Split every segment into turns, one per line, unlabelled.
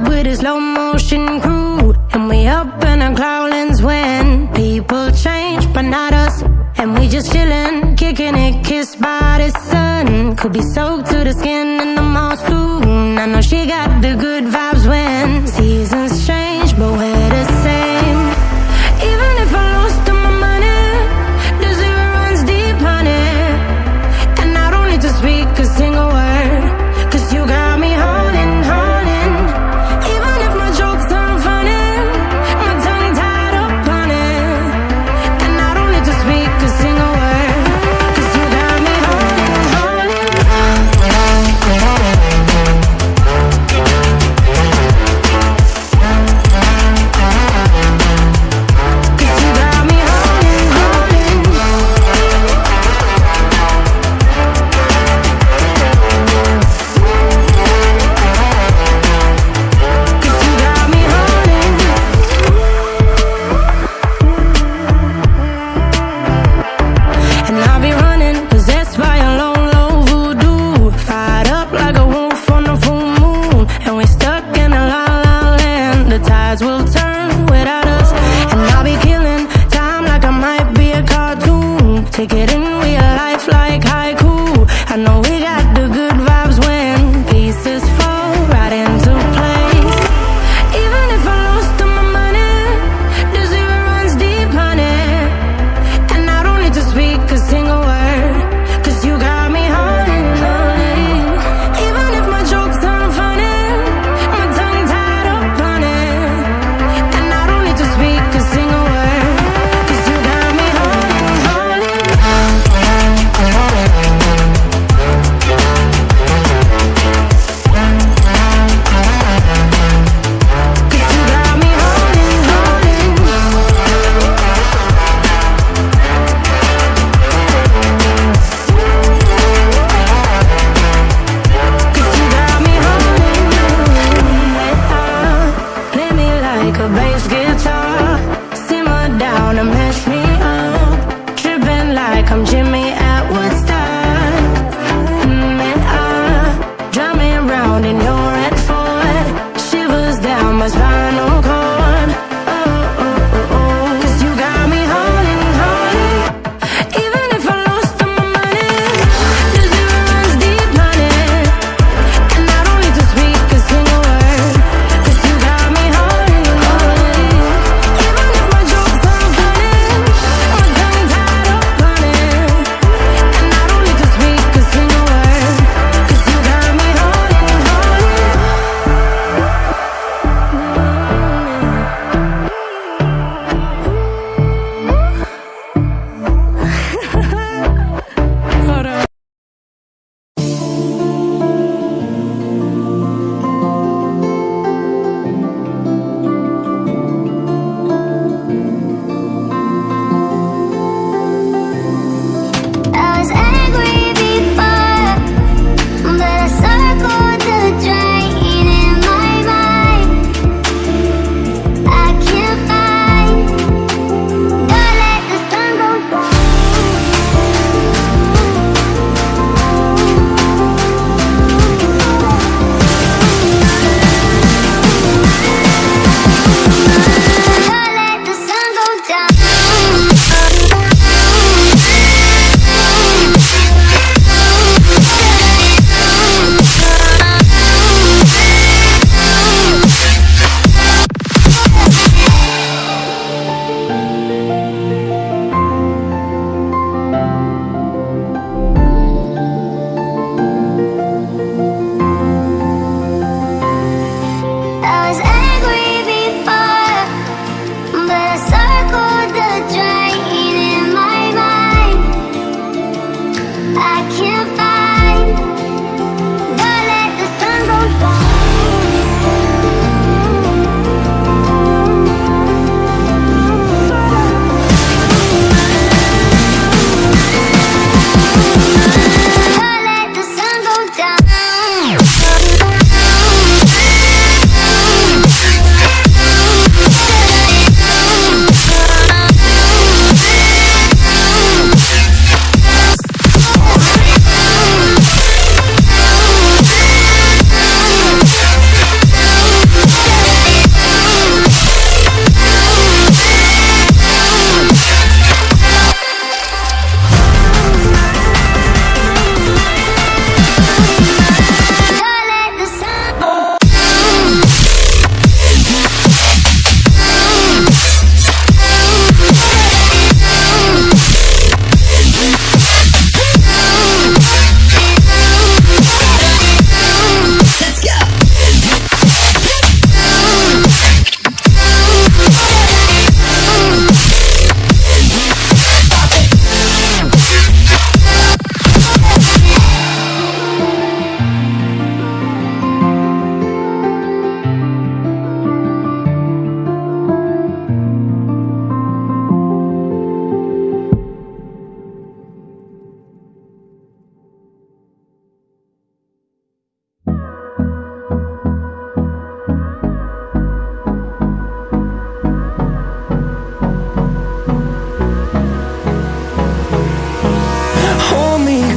with a slow motion crew, and we up in our growlings when people change, but not us. And we just chillin', kicking it, kissed by the sun. Could be soaked to the skin in the mall soon. I know she got the good vibes when seasons change, but we're the same. Even if I lost all my money, the zero runs deep, honey. And I don't need to speak a single word, 'cause you got me holding, holding. Even if my jokes aren't funny, my tongue tied up on it. And I don't need to speak a single word, 'cause you got me holding, holding.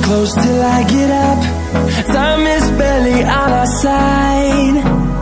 close till I get up. Time is barely on our side.